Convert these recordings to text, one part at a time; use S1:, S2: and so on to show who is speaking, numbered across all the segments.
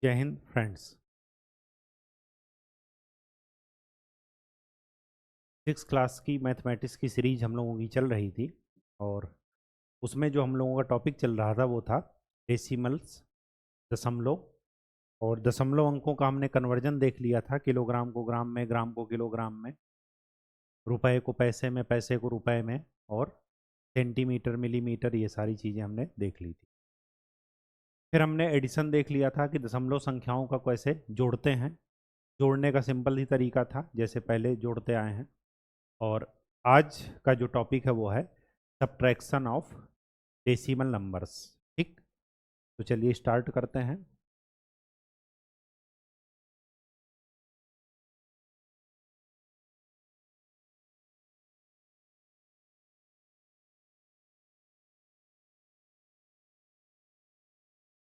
S1: जय Hind friends. 6 class की mathematics की सीरीज हम लोगों की चल रही थी और उसमें जो हम लोगों का टॉपिक चल रहा था वो था डेसिमल्स, दशमलव। और दशमलव अंकों का हमने कन्वर्जन देख लिया था, किलोग्राम को ग्राम में, ग्राम को किलोग्राम में, रुपए को पैसे में, पैसे को रुपए में, और सेंटीमीटर, मिलीमीटर, ये सारी चीज़ें हमने देख ली थी। फिर हमने एडिशन देख लिया था कि दशमलव संख्याओं का कैसे जोड़ते हैं। जोड़ने का सिंपल ही तरीका था जैसे पहले जोड़ते आए हैं। और आज का जो टॉपिक है वो है सब्ट्रैक्शन ऑफ डेसिमल नंबर्स। ठीक, तो चलिए स्टार्ट करते हैं।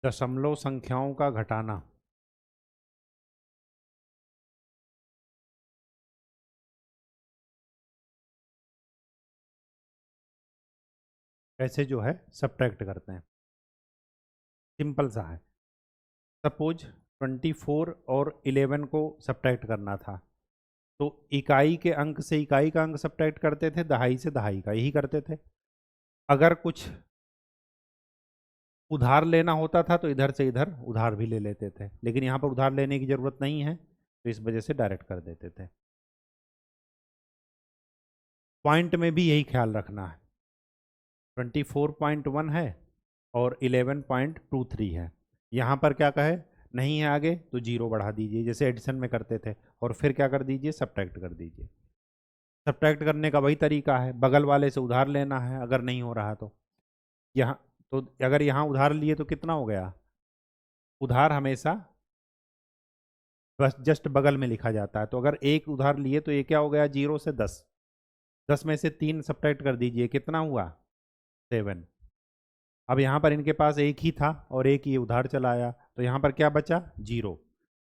S1: दशमलव संख्याओं का घटाना कैसे जो है सब्ट्रैक्ट करते हैं, सिंपल सा है। सपोज 24 और 11 को सब्ट्रैक्ट करना था, तो इकाई के अंक से इकाई का अंक सब्ट्रैक्ट करते थे, दहाई से दहाई का, यही करते थे। अगर कुछ उधार लेना होता था तो इधर से इधर उधार भी ले लेते थे, लेकिन यहाँ पर उधार लेने की ज़रूरत नहीं है तो इस वजह से डायरेक्ट कर देते थे। पॉइंट में भी यही ख्याल रखना है, 24.1 है और 11.23 है। यहाँ पर क्या कहे, नहीं है आगे तो जीरो बढ़ा दीजिए जैसे एडिशन में करते थे, और फिर क्या कर दीजिए, सब्ट्रैक्ट कर दीजिए। सब्ट्रैक्ट करने का वही तरीका है, बगल वाले से उधार लेना है अगर नहीं हो रहा तो। यहाँ तो अगर यहाँ उधार लिए तो कितना हो गया, उधार हमेशा बस जस्ट बगल में लिखा जाता है। तो अगर एक उधार लिए तो ये क्या हो गया, 0 से 10, 10 में से 3 सब्ट्रैक्ट कर दीजिए, कितना हुआ, 7। अब यहाँ पर इनके पास एक ही था और एक ये उधार चलाया, तो यहाँ पर क्या बचा, जीरो।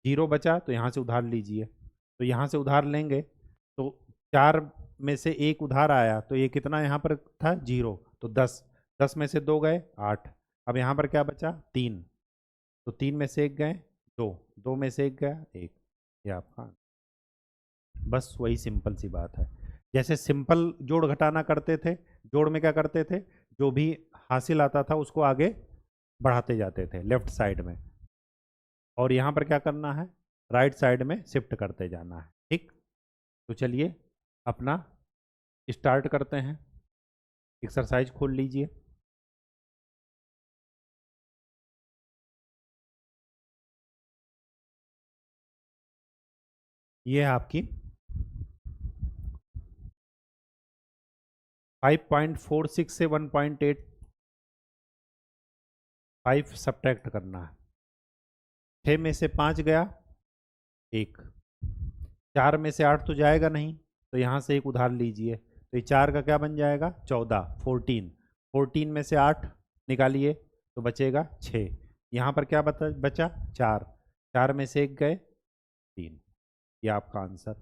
S1: जीरो बचा तो यहाँ से उधार लीजिए, तो यहाँ से उधार लेंगे तो 4 में से एक उधार आया तो ये कितना यहाँ पर था, जीरो, तो 10, 10 में से 2 गए 8। अब यहाँ पर क्या बचा, 3, तो 3 में से एक गए 2, 2 में से एक गया 1। ये आपका, बस वही सिंपल सी बात है। जैसे सिंपल जोड़ घटाना करते थे, जोड़ में क्या करते थे, जो भी हासिल आता था उसको आगे बढ़ाते जाते थे लेफ्ट साइड में, और यहाँ पर क्या करना है, राइट साइड में शिफ्ट करते जाना है। ठीक, तो चलिए अपना स्टार्ट करते हैं। एक्सरसाइज खोल लीजिए। ये है आपकी 5.46 से 1.85 सब्ट्रैक्ट करना है। 6 में से 5 गया 1, 4 में से 8 तो जाएगा नहीं, तो यहाँ से एक उधार लीजिए, तो ये 4 का क्या बन जाएगा, 14, 14। 14 में से 8 निकालिए तो बचेगा 6। यहाँ पर क्या बचा 4, 4 में से एक गए 3। ये आपका आंसर।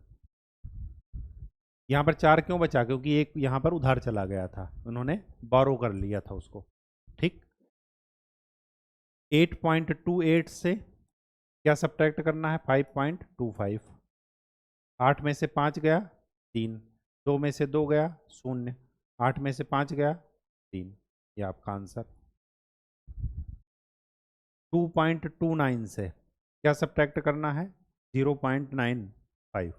S1: यहाँ पर 4 क्यों बचा, क्योंकि एक यहाँ पर उधार चला गया था, उन्होंने बोरो कर लिया था उसको। ठीक, 8.28 से क्या सब्ट्रैक्ट करना है, 5.25। 8 में से 5 गया 3, 2 में से 2 गया 0, 8 में से 5 गया 3। ये आपका आंसर। 2.29 से क्या सब्ट्रैक्ट करना है, 0.95।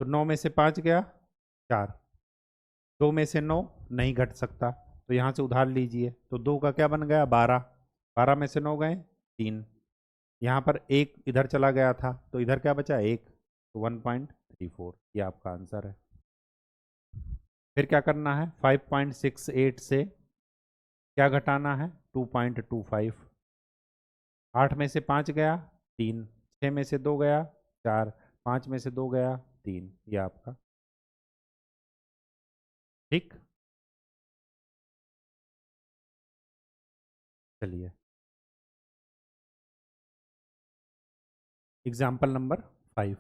S1: तो 9 में से 5 गया 4, 2 में से 9 नहीं घट सकता, तो यहाँ से उधार लीजिए, तो 2 का क्या बन गया, 12, 12 में से 9 गए 3। यहाँ पर एक इधर चला गया था तो इधर क्या बचा, 1, तो 1.34। ये आपका आंसर है। फिर क्या करना है, 5.68 से क्या घटाना है, 2.25। 8 में से 5 गया 3, 6 में से 2 गया 4, 5 में से 2 गया 3। ये आपका। ठीक, चलिए एग्जाम्पल नंबर 5।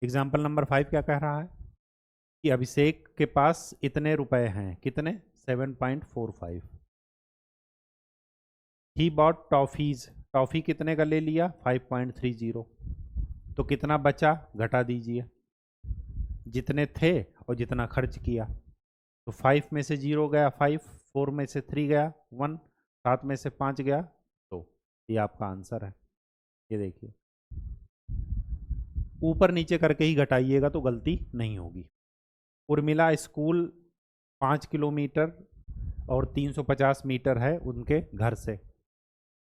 S1: एग्जाम्पल नंबर 5 क्या कह रहा है कि अभिषेक के पास इतने रुपए हैं, कितने, 7.45। ही बॉट टॉफ़ीज़, टॉफ़ी कितने का ले लिया 5.30, तो कितना बचा घटा दीजिए, जितने थे और जितना खर्च किया। तो 5 में से 0 गया 5, 4 में से 3 गया 1, 7 में से 5 गया 2। ये आपका आंसर है। ये देखिए, ऊपर नीचे करके ही घटाइएगा तो गलती नहीं होगी। उर्मिला स्कूल 5 किलोमीटर और 350 मीटर है उनके घर से।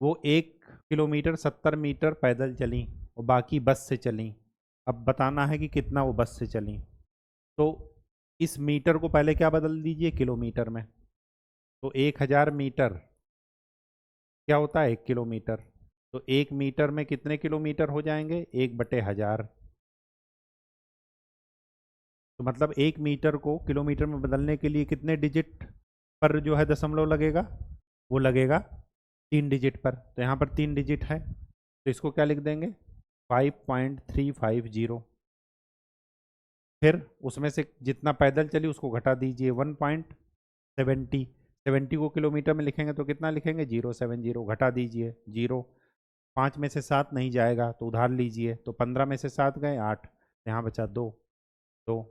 S1: वो 1 किलोमीटर 70 मीटर पैदल चली और बाकी बस से चली। अब बताना है कि कितना वो बस से चली। तो इस मीटर को पहले क्या बदल दीजिए किलोमीटर में। तो 1000 मीटर क्या होता है 1 किलोमीटर। तो 1 मीटर में कितने किलोमीटर हो जाएंगे 1/1000। तो मतलब 1 मीटर को किलोमीटर में बदलने के लिए कितने डिजिट पर जो है दशमलव लगेगा, वो लगेगा 3 डिजिट पर। तो यहाँ पर 3 डिजिट है, तो इसको क्या लिख देंगे 5.350। फिर उसमें से जितना पैदल चली उसको घटा दीजिए 1.70। 70 को किलोमीटर में लिखेंगे तो कितना लिखेंगे 070, घटा दीजिए 0। 5 में से 7 नहीं जाएगा तो उधार लीजिए, तो 15 में से 7 गए 8, यहाँ बचा 2। 2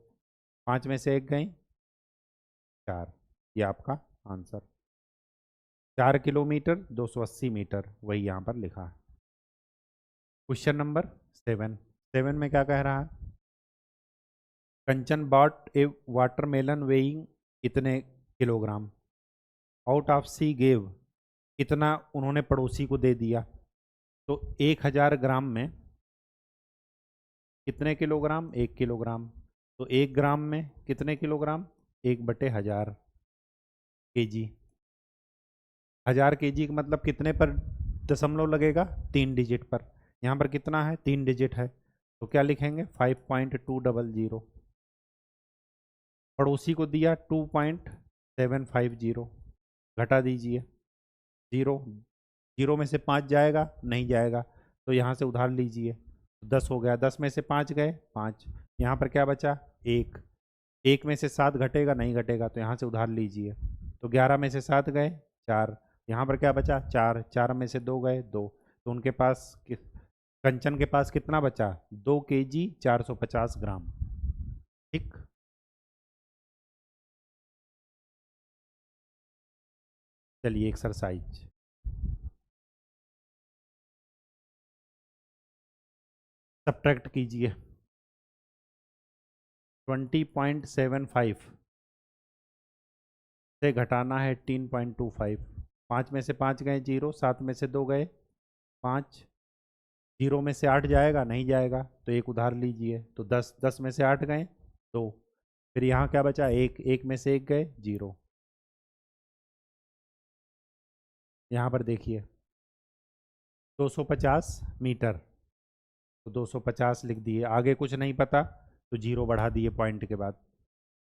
S1: 5 में से 1 गई 4। ये आपका आंसर 4 किलोमीटर 280 मीटर, वही यहाँ पर लिखा है। क्वेश्चन नंबर 7 में क्या कह रहा है, कंचन बॉट ए वाटरमेलन वेइंग इतने kilogram, out of C gave, इतना उन्होंने पड़ोसी को दे दिया। तो 1000 ग्राम में कितने किलोग्राम 1 किलोग्राम। तो 1 ग्राम में कितने किलोग्राम 1/1000 केजी। 1000 केजी का मतलब कितने पर दशमलव लगेगा 3 डिजिट पर। यहाँ पर कितना है 3 डिजिट है, तो क्या लिखेंगे 5.200। पड़ोसी को दिया 2.750, घटा दीजिए 0। 0 में से 5 जाएगा नहीं जाएगा, तो यहाँ से उधार लीजिए 10 हो गया। 10 में से 5 गए 5, यहाँ पर क्या बचा 1। 1 में से 7 घटेगा नहीं घटेगा, तो यहाँ से उधार लीजिए। तो 11 में से 7 गए 4, यहाँ पर क्या बचा 4। 4 में से 2 गए 2, तो उनके पास कंचन के पास कितना बचा 2 केजी 450 ग्राम। ठीक, चलिए एक्सरसाइज। सब्ट्रैक्ट कीजिए 20.75 से घटाना है 18.25। 5 में से 5 गए 0, 7 में से 2 गए 5, 0 में से 8 जाएगा नहीं जाएगा, तो एक उधार लीजिए। तो 10, 10 में से 8 गए 2, फिर यहाँ क्या बचा 1। 1 में से 1 गए 0। यहाँ पर देखिए 250 मीटर, तो 250 लिख दिए, आगे कुछ नहीं पता तो 0 बढ़ा दिए पॉइंट के बाद।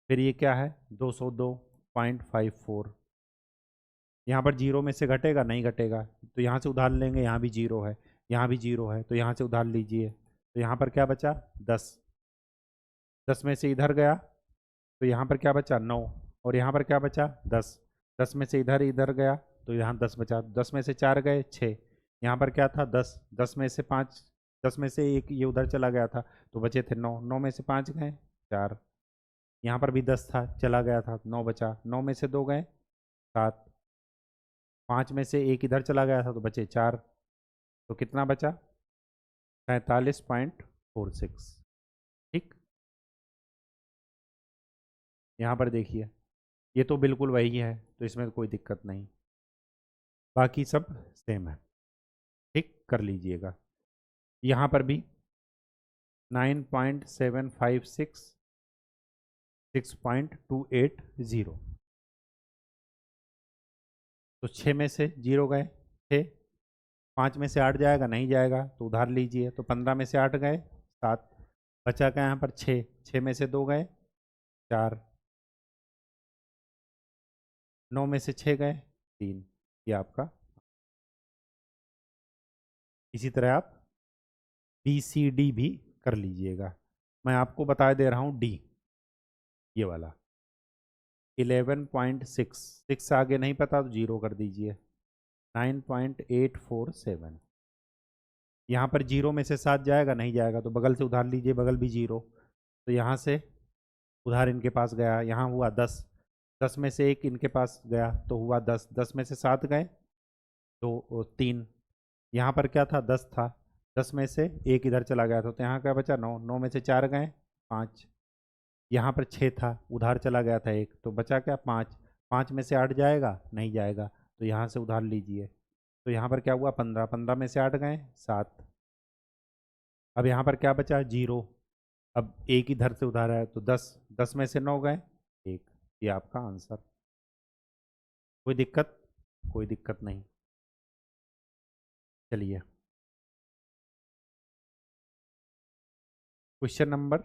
S1: फिर ये क्या है 202.54। यहाँ पर 0 में से घटेगा नहीं घटेगा, तो यहाँ से उधार लेंगे, यहाँ भी 0 है यहाँ भी 0 है, तो यहाँ से उधार लीजिए। तो यहाँ पर क्या बचा 10। 10 में से इधर गया तो यहाँ पर क्या बचा 9, और यहाँ पर क्या बचा 10। 10 में से इधर इधर गया तो यहाँ 10 बचा। 10 में से 4 गए 6, यहाँ पर क्या था 10। 10 में से 5, 10 में से 1 ये उधर चला गया था तो बचे थे 9। 9 में से 5 गए 4, यहाँ पर भी 10 था चला गया था 9 बचा। 9 में से 2 गए 7, 5 में से 1 इधर चला गया था तो बचे 4, तो कितना बचा 47.46। ठीक, यहाँ पर देखिए ये तो बिल्कुल वही है, तो इसमें कोई दिक्कत नहीं, बाकी सब सेम है। ठीक, कर लीजिएगा। यहाँ पर भी 9.756 6.280, तो 6 में से 0 गए 6। 5 में से 8 जाएगा नहीं जाएगा, तो उधार लीजिए। तो 15 में से 8 गए 7, बचा क्या यहाँ पर 6। 6 में से 2 गए 4, 9 में से 6 गए 3। ये आपका, इसी तरह आप BCD भी कर लीजिएगा। मैं आपको बता दे रहा हूँ D, ये वाला 11.6। 6 आगे नहीं पता तो 0 कर दीजिए। 9.847। यहाँ पर जीरो में से 7 जाएगा, नहीं जाएगा, तो बगल से उधार लीजिए, बगल भी जीरो, तो यहाँ से उधार इनके पास गया, यहाँ हुआ 10, 10 में से एक इनके पास गया तो हुआ 10, 10 में से 7 गए तो 3, यहाँ पर क्या था 10 था, 10 में से एक इधर चला गया था तो यहाँ क्या बचा 9, 9 में से 4 गए 5, यहाँ पर 6 था, उधार चला गया था एक तो बचा क्या 5, 5 में से 8 जाएगा, नहीं जाएगा, तो यहाँ से उधार लीजिए, तो यहाँ पर क्या हुआ 15, 15 में से 8 गए 7, अब यहाँ पर क्या बचा 0, अब एक इधर से उधार है तो 10, 10 में से 9 गए 1, ये आपका आंसर। कोई दिक्कत? कोई दिक्कत नहीं। चलिए क्वेश्चन नंबर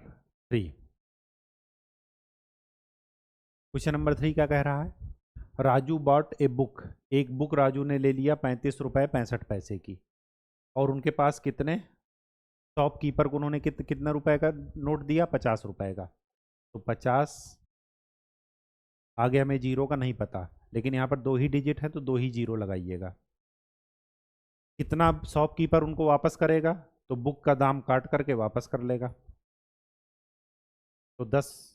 S1: 3। क्वेश्चन नंबर 3 क्या कह रहा है? राजू बॉट ए बुक, एक बुक राजू ने ले लिया 35 रुपए 65 पैसे की, और उनके पास कितने, शॉपकीपर को उन्होंने कितना रुपए का नोट दिया 50 रुपए का, तो 50, आगे हमें जीरो का नहीं पता, लेकिन यहाँ पर 2 ही डिजिट है तो 2 ही जीरो लगाइएगा। कितना शॉपकीपर उनको वापस करेगा, तो बुक का दाम काट करके वापस कर लेगा, तो 10,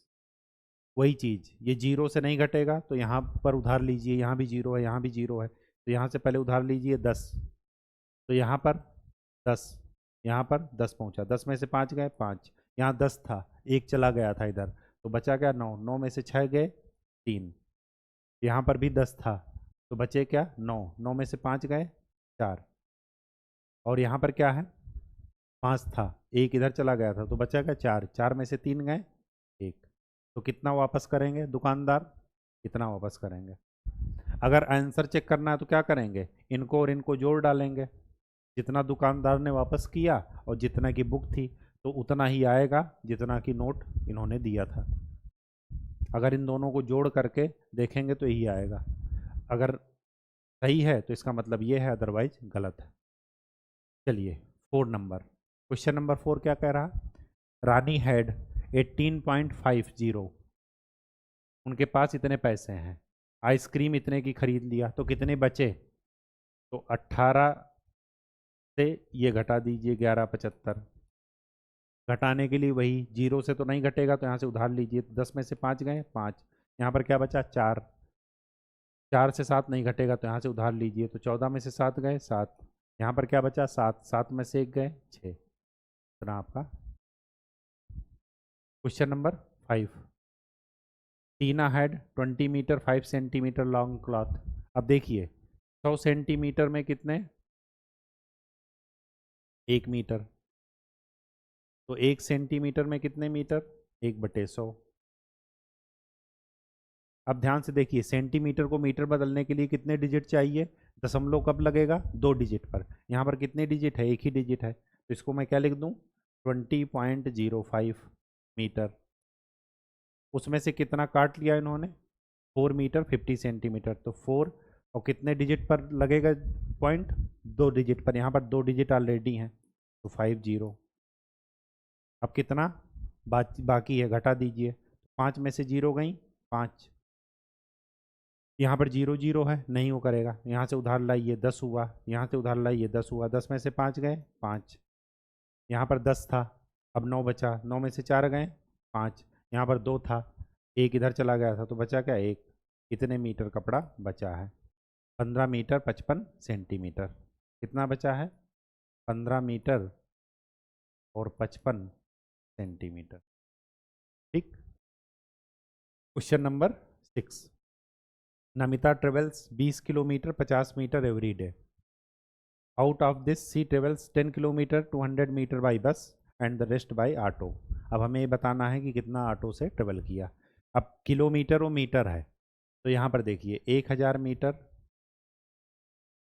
S1: वही चीज़ ये जीरो से नहीं घटेगा, तो यहाँ पर उधार लीजिए, यहाँ भी जीरो है, यहाँ भी जीरो है, तो यहाँ से पहले उधार लीजिए 10, तो यहाँ पर 10, यहाँ पर 10 पहुँचा, 10 में से 5 गए 5, यहाँ 10 था, एक चला गया था इधर, तो बचा क्या 9, 9 में से 6 गए 3, यहाँ पर भी 10 था, तो बचे क्या 9, 9 में से 5 गए 4, और यहाँ पर क्या है 5 था, एक इधर चला गया था, तो बचा क्या 4, 4 में से 3 गए 1, तो कितना वापस करेंगे दुकानदार, कितना वापस करेंगे? अगर आंसर चेक करना है तो क्या करेंगे, इनको और इनको जोड़ डालेंगे, जितना दुकानदार ने वापस किया और जितना की बुक थी तो उतना ही आएगा जितना की नोट इन्होंने दिया था। अगर इन दोनों को जोड़ करके देखेंगे तो यही आएगा, अगर सही है तो इसका मतलब ये है, अदरवाइज गलत है। चलिए 4 नंबर, क्वेश्चन नंबर 4 क्या कह रहा, रानी हैड 18.50, उनके पास इतने पैसे हैं, आइसक्रीम इतने की खरीद लिया तो कितने बचे, तो 18 से ये घटा दीजिए 11.75, घटाने के लिए वही जीरो से तो नहीं घटेगा, तो यहाँ से उधार लीजिए, तो 10 में से 5 गए 5, यहाँ पर क्या बचा 4, 4 से 7 नहीं घटेगा, तो यहाँ से उधार लीजिए, तो 14 में से 7 गए 7, यहाँ पर क्या बचा 7, 7 में से 1 गए 6, इतना आपका। Question number 5, Tina had 20 metre 5 centimetre long cloth, अब देखिए 100 सेंटीमीटर में कितने, 1 मीटर, तो 1 सेंटीमीटर में कितने मीटर, 1/100। अब ध्यान से देखिए, सेंटीमीटर को मीटर बदलने के लिए कितने डिजिट चाहिए, दशमलव कब लगेगा 2 डिजिट पर, यहाँ पर कितने डिजिट है, एक ही डिजिट है, तो इसको मैं क्या लिख दूँ 20.05 मीटर, उसमें से कितना काट लिया इन्होंने 4 मीटर 50 सेंटीमीटर, तो 4 और कितने डिजिट पर लगेगा पॉइंट, 2 डिजिट पर, यहाँ पर 2 डिजिट ऑलरेडी हैं तो 50, अब कितना बाकी है घटा दीजिए, 5 में से 0 गई 5, यहाँ पर 0 0 है, नहीं वो करेगा, यहाँ से उधार लाइए 10 हुआ, यहाँ से उधार लाइए 10 हुआ, 10 में से 5 गए 5, यहाँ पर 10 था, अब 9 बचा, 9 में से 4 गए 5, यहाँ पर 2 था, एक इधर चला गया था तो बचा क्या 1, कितने मीटर कपड़ा बचा है, 15 मीटर 55 सेंटीमीटर, कितना बचा है 15 मीटर और 55 सेंटीमीटर। ठीक। Question number 6, Namita travels 20 kilometre 50 metre every day, out of this she travels 10 kilometre 200 metre by bus and the rest by auto. अब हमें ये बताना है कि कितना ऑटो से ट्रेवल किया। अब किलोमीटर और मीटर है, तो यहाँ पर देखिए 1000 मीटर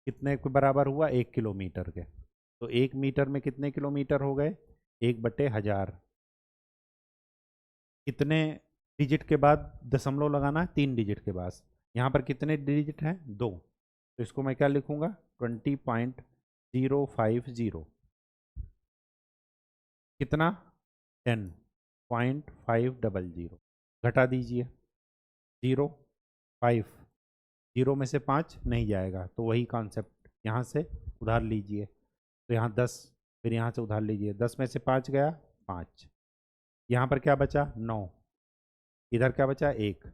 S1: कितने के बराबर हुआ 1 किलोमीटर के, तो 1 मीटर में कितने किलोमीटर हो गए 1/1000, कितने डिजिट के बाद दशमलव लगाना है 3 डिजिट के बाद, यहाँ पर कितने डिजिट हैं 2, तो इसको मैं क्या लिखूंगा 20.050, कितना 10.500, घटा दीजिए 0 5, 0 में से 5 नहीं जाएगा, तो वही कॉन्सेप्ट यहाँ से उधार लीजिए। तो यहाँ 10, फिर यहाँ से उधार लीजिए, 10 में से 5 गया 5, यहाँ पर क्या बचा 9, इधर क्या बचा 1।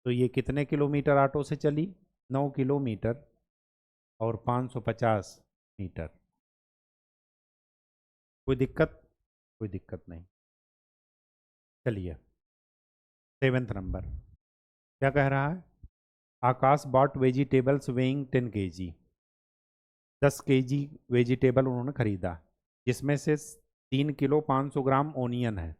S1: तो ये कितने किलोमीटर ऑटो से चली, 9 किलोमीटर और 550 मीटर। कोई दिक्कत? कोई दिक्कत नहीं। चलिए 7th नंबर क्या कह रहा है, Akash bought vegetables weighing 10 kg, 10 kg vegetable उन्होंने खरीदा, जिसमें से 3 किलो 500 ग्राम ओनियन है।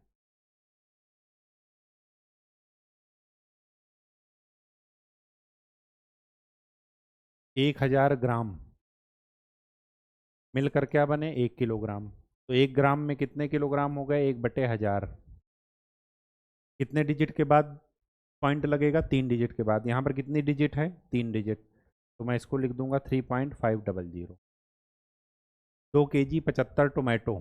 S1: एक 1000 ग्राम मिलकर क्या बने 1 किलोग्राम। तो 1 ग्राम में कितने किलोग्राम हो गए, 1/1000। कितने डिजिट के बाद पॉइंट लगेगा, 3 डिजिट के बाद। यहाँ पर कितनी डिजिट है, 3 डिजिट, तो मैं इसको लिख दूंगा 3.500। 2 kg 75 टोमेटो,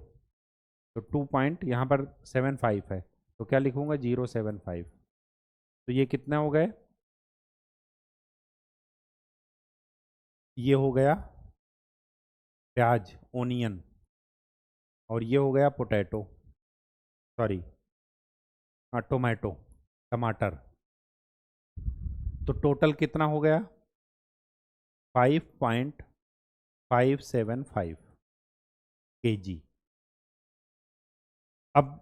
S1: तो 2 पॉइंट यहाँ पर 75 है, तो क्या लिखूंगा 075। तो ये कितना हो गए, ये हो गया प्याज ओनियन, और ये हो गया पोटैटो, सॉरी टोमेटो टमाटर। तो टोटल कितना हो गया 5.575 kg। अब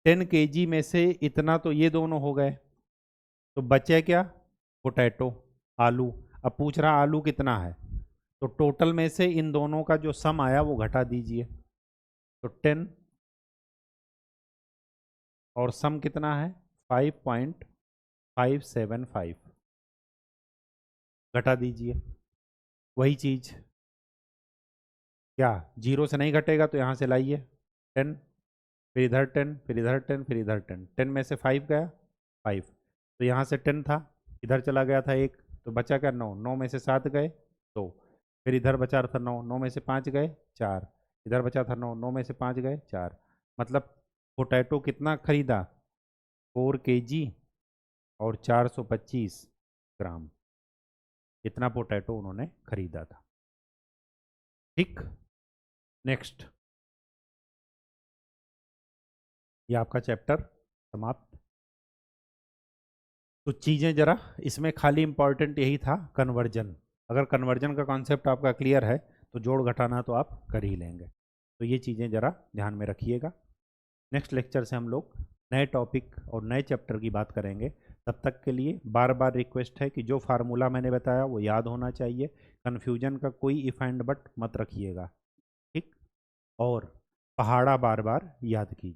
S1: 10 kg में से इतना तो ये दोनों हो गए, तो बचे क्या, पोटैटो आलू। अब पूछ रहा आलू कितना है, तो टोटल में से इन दोनों का जो सम आया वो घटा दीजिए। तो 10 और सम कितना है 5.575, घटा दीजिए। वही चीज क्या, 0 से नहीं घटेगा तो यहाँ से लाइए 10, फिर इधर 10, फिर इधर 10, फिर इधर 10, 10 में से 5 गया 5, तो यहाँ से 10 था, इधर चला गया था 1, तो बचा क्या 9, 9 में से 7 गए 2, फिर इधर बचा था 9, 9 में से 5 गए 4, इधर बचा था 9, 9 में से 5 गए 4। मतलब पोटैटो कितना खरीदा 4 kg और 425 ग्राम, इतना पोटैटो उन्होंने खरीदा था। ठीक, नेक्स्ट, ये आपका चैप्टर समाप्त। तो चीज़ें जरा इसमें खाली इंपॉर्टेंट यही था कन्वर्जन। अगर कन्वर्जन का कॉन्सेप्ट आपका क्लियर है तो जोड़ घटाना तो आप कर ही लेंगे। तो ये चीज़ें ज़रा ध्यान में रखिएगा। नेक्स्ट लेक्चर से हम लोग नए टॉपिक और नए चैप्टर की बात करेंगे। तब तक के लिए बार बार रिक्वेस्ट है कि जो फार्मूला मैंने बताया वो याद होना चाहिए, कन्फ्यूजन का कोई इफ एंड बट मत रखिएगा, ठीक। और पहाड़ा बार बार याद कीजिए।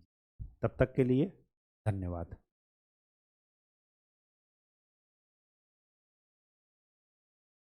S1: तब तक के लिए धन्यवाद।